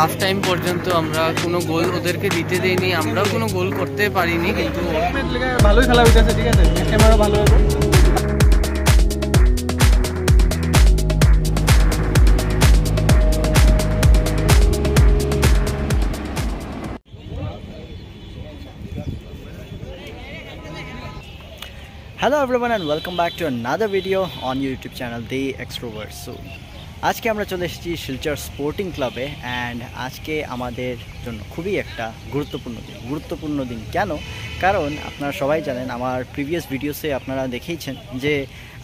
Half time পর্যন্ত আমরা কোনো গোল ওদেরকে দিতে দেইনি, আমরাও কোনো গোল করতে পারিনি, কিন্তু ভালোই খেলা হইতেছে। ঠিক আছে, ক্যামেরা ভালো হবে। Hello everyone and welcome back to another video on YouTube channel The Extrovert. So আজকে আমরা চলে এসেছি শিলচর স্পোর্টিং ক্লাবে অ্যান্ড আজকে আমাদের জন্য খুবই একটা গুরুত্বপূর্ণ দিন। কেন? কারণ আপনারা সবাই জানেন, আমার প্রিভিয়াস ভিডিওসে আপনারা দেখেইছেন যে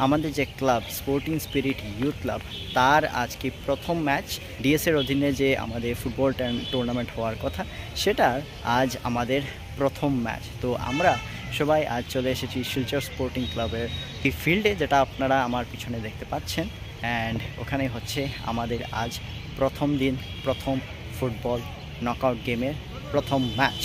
আমাদের যে club sporting spirit youth club, তার আজকে প্রথম ম্যাচ ডিএসের অধীনে যে আমাদের ফুটবল টুর্নামেন্ট হওয়ার কথা, সেটার আজ আমাদের প্রথম ম্যাচ। তো আমরা সবাই আজ চলে এসেছি শিলচর স্পোর্টিং ক্লাবের এই ফিল্ডে, যেটা আপনারা আমার পিছনে দেখতে পাচ্ছেন। অ্যান্ড ওখানে হচ্ছে আমাদের আজ প্রথম দিন, প্রথম ফুটবল নকআউট গেমের প্রথম ম্যাচ।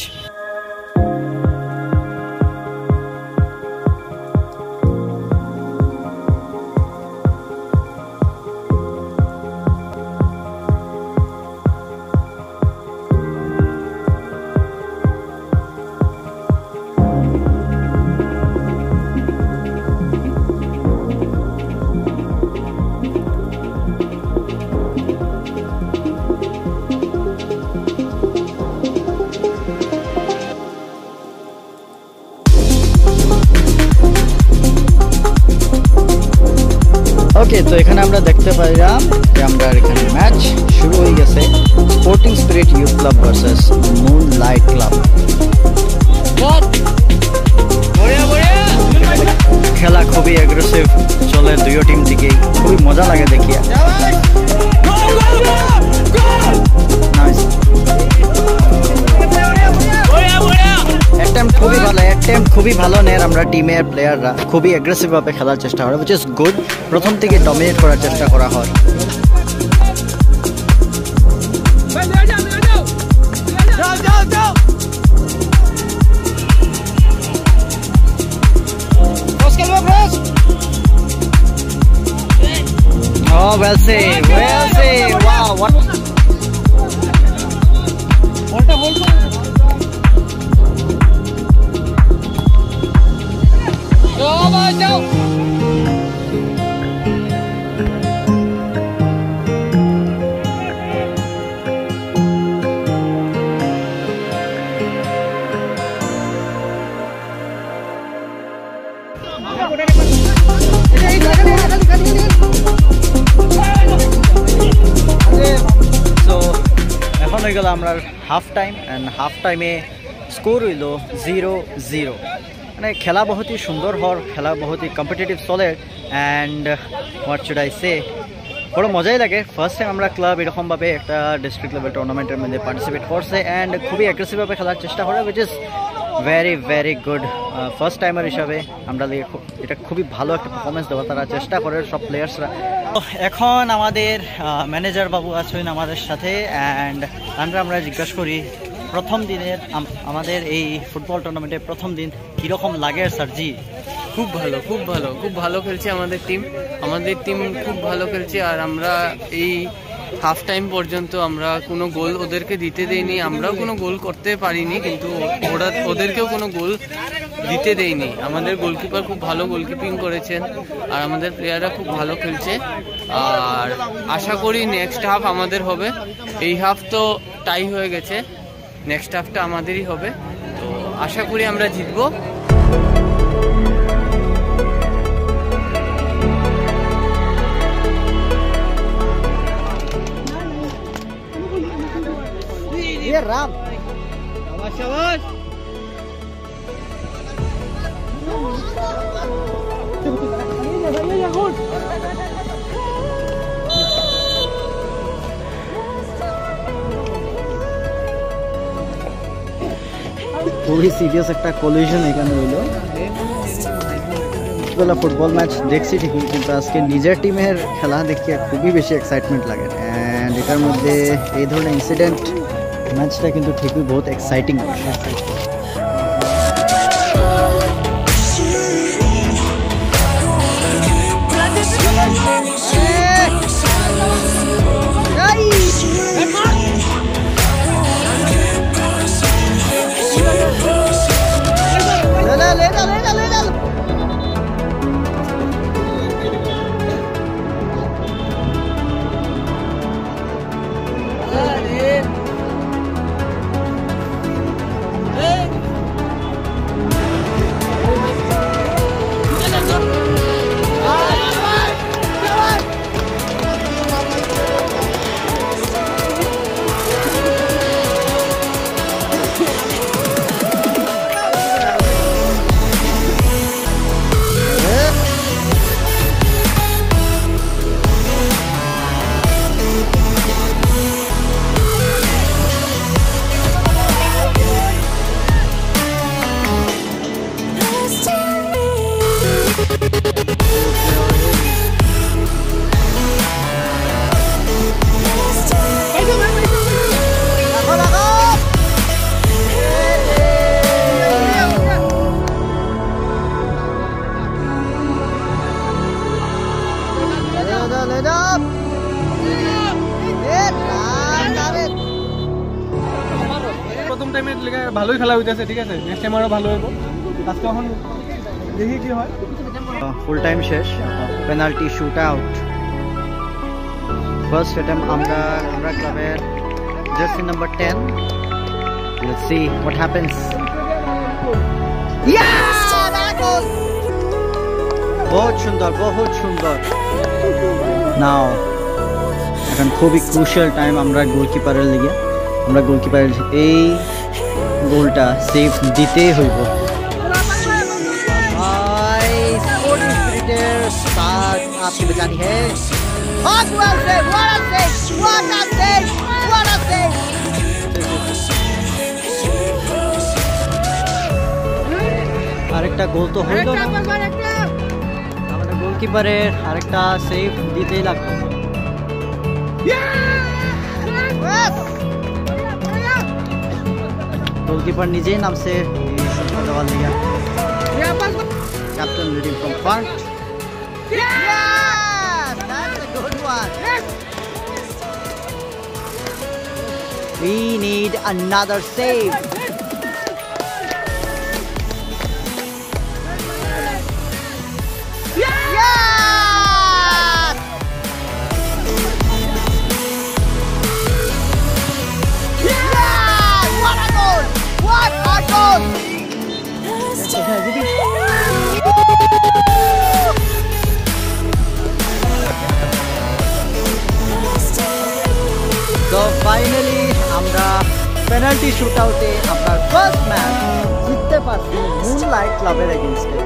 ওকে, তো এখানে আমরা দেখতে পাইলাম যে আমরা এখানে ম্যাচ শুরু হয়ে গেছে, sporting spirit youth club versus moonlight club. খেলা খুবই অ্যাগ্রেসিভ চলে দুই টিম থেকেই, খুবই মজা লাগে দেখিয়া। খুবই ভালো নেন আমরা টিমের প্লেয়াররা, খুবই অ্যাগ্রেসিভ ভাবে খেলার চেষ্টা করে, which is good। প্রথম থেকে ডমিনেট করার চেষ্টা করা হয়। Oh, well saved, well saved. Wow, what? এখন হয়ে গেল আমরা হাফ টাইম, অ্যান্ড হাফ টাইমে স্কোর হইল 0-0। মানে খেলা বহুতই সুন্দর হওয়ার, খেলা বহুতই কম্পিটিটিভ চলে, and what should I say, বড় মজাই লাগে। ফার্স্ট টাইম আমরা ক্লাব এরকমভাবে একটা ডিস্ট্রিক্ট লেভেল টুর্নামেন্টের মধ্যে পার্টিসিপেট করছে, অ্যান্ড খুবই অ্যাগ্রেসিভভাবে খেলার চেষ্টা করে, which is very good. First timer হিসাবে আমরা এটা খুবই ভালো একটা পারফরমেন্স দেওয়া তারা চেষ্টা করে সব প্লেয়ার্সরা। এখন আমাদের ম্যানেজার বাবু আছেন আমাদের সাথে, অ্যান্ড আমরা জিজ্ঞাসা করি প্রথম দিনের আমাদের এই ফুটবল টুর্নামেন্টের প্রথম দিন কীরকম লাগে স্যারজি? খুব ভালো খেলছে আমাদের টিম খুব ভালো খেলছে। আর আমরা এই হাফ টাইম পর্যন্ত আমরা কোনো গোল ওদেরকে দিতে দেইনি, আমরাও কোনো গোল করতে পারিনি, কিন্তু ওদেরকেও কোনো গোল দিতে দেইনি। আমাদের গোলকিপার খুব ভালো গোলকিপিং করেছেন, আর আমাদের প্লেয়াররা খুব ভালো খেলছে। আর আশা করি নেক্সট হাফ আমাদের হবে। এই হাফ তো টাই হয়ে গেছে, নেক্সট হাফটা আমাদেরই হবে। তো আশা করি আমরা জিতবো। রাম খুবই সিরিয়াস একটা কলিশন এখানে হইল। ফুটবল ম্যাচ দেখছি ঠিকই, কিন্তু আজকে নিজের টিমের খেলা দেখিয়ে খুবই বেশি এক্সাইটমেন্ট লাগে, অ্যান্ড এটার মধ্যে এই ধরনের ইনসিডেন্ট ম্যাচটা কিন্তু ঠিকই বহুত এক্সাইটিং। ভালোই খেলা হইতেছে, ঠিক আছে, নেক্সট টাইম আরো ভালো হইব। আজকে এখন দেখি কি হয়। ফুল টাইম শেষ, penalty shoot out. First attempt আমরা ক্লাবের jersey number 10। Let's see what happens. বহুত সুন্দর। নাও এখন খুবই ক্রুশিয়াল টাইম আমরা গোলকিপারের লিগে। আমরা গোলকিপারের এই গোলটা সেভ দিতেই হইব। आपकी बचानी है। আরেকটা গোল তো হইল না, আমাদের গোলকিপারের আরেকটা সেভ দিতেই লাগতো। গোলকিপার নিজেই নামছে দেওয়ার লিগে। Captain leading from front. Yes, that's a good one. We need another save. Yes! Yes! What a goal! What a goal! তো ফাইনালি আমরা পেনাল্টি শুট আউটে আপনার ফার্স্ট ম্যাচ জিততে পারছি মুনলাইট ক্লাবের এগেইনস্টে।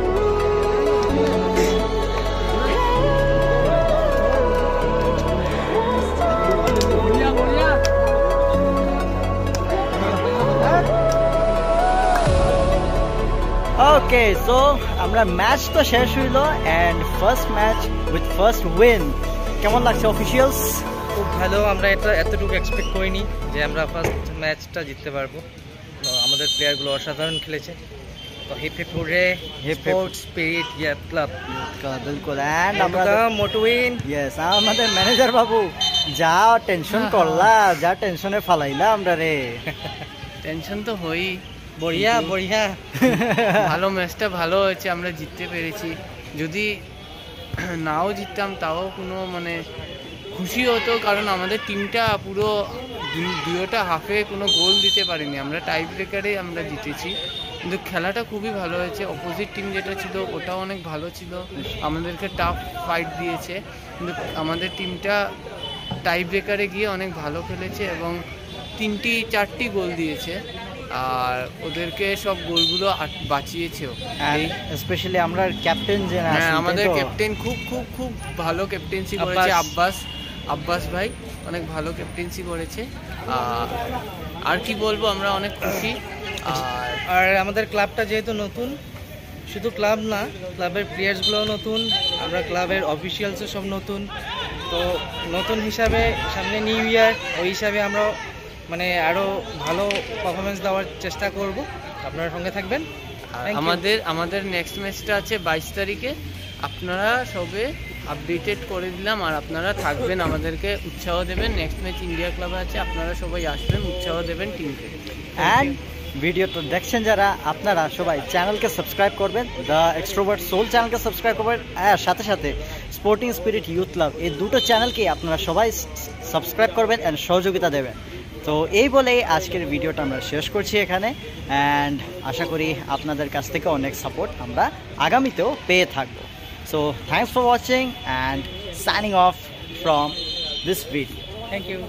ওকে, সো আমরা ম্যাচ তো শেষ হইল and first match with first win. কেমন লাগছে অফিসিয়ালস? খুব ভালো। আমরা এতটুকু এক্সপেক্ট করিনি যে আমরা ফার্স্ট ম্যাচটা জিততে পারবো। আমাদের প্লেয়ারগুলো অসাধারণ খেলেছে। তো hip hip hooray, sport spirit youth club. বিলকুল। এন্ড আমরা মোটো উইন। ইয়েস, আমাদের ম্যানেজার বাবু যা টেনশন করলা, যা টেনশনে ফালাইলা আমরা রে। টেনশন তো হই। বড়িয়া ভালো ম্যাচটা ভালো হয়েছে, আমরা জিততে পেরেছি। যদি নাও জিততাম তাও কোনো মানে খুশি হতো, কারণ আমাদের টিমটা পুরো দুটোটা হাফে কোনো গোল দিতে পারিনি, আমরা টাই ব্রেকারে আমরা জিতেছি। কিন্তু খেলাটা খুবই ভালো হয়েছে। অপোজিট টিম যেটা ছিল ওটাও অনেক ভালো ছিল, আমাদেরকে টাফ ফাইট দিয়েছে, কিন্তু আমাদের টিমটা টাই ব্রেকারে গিয়ে অনেক ভালো খেলেছে এবং 3-4টি গোল দিয়েছে আর ওদেরকে সব গোলগুলো বাঁচিয়েছেও। স্পেশালি আমরা ক্যাপ্টেন যে আমাদের ক্যাপ্টেন খুব খুব খুব ভালো ক্যাপ্টেন্সি করেছে। আব্বাস ভাই অনেক ভালো ক্যাপ্টেন্সি করেছে। আর কি বলবো, আমরা অনেক খুশি। আর আমাদের ক্লাবটা যেহেতু নতুন, শুধু ক্লাব না, ক্লাবের প্লেয়ার্সগুলোও নতুন, আমরা ক্লাবের অফিসিয়ালসও সব নতুন। তো নতুন হিসাবে সামনে নিউ ইয়ার, ওই হিসাবে আমরা মানে আরো ভালো পারফরমেন্স দেওয়ার চেষ্টা করব। আপনারা সঙ্গে থাকবেন। আমাদের নেক্সট ম্যাচটা আছে 22 তারিখে। আপনারা সবে আপডেটেড করে দিলাম, আর আপনারা থাকবেন, আমাদেরকে উৎসাহ দেবেন। নেক্সট ম্যাচ ইন্ডিয়া ক্লাবে আছে, আপনারা সবাই আসবেন, উৎসাহ দেবেন টিমকে। অ্যান্ড ভিডিওটা দেখছেন যারা, আপনারা সবাই চ্যানেলকে সাবস্ক্রাইব করবেন, দ্য এক্সট্রোভার্ট সোল চ্যানেলকে সাবস্ক্রাইব করবেন, আর সাথে সাথে স্পোর্টিং স্পিরিট ইউথ ক্লাব, এই দুটো চ্যানেলকে আপনারা সবাই সাবস্ক্রাইব করবেন অ্যান্ড সহযোগিতা দেবেন। তো এই বলেই আজকের ভিডিওটা আমরা শেষ করছি এখানে, অ্যান্ড আশা করি আপনাদের কাছ থেকে অনেক সাপোর্ট আমরা আগামীতেও পেয়ে থাকবো। So thanks for watching and signing off from this video. Thank you.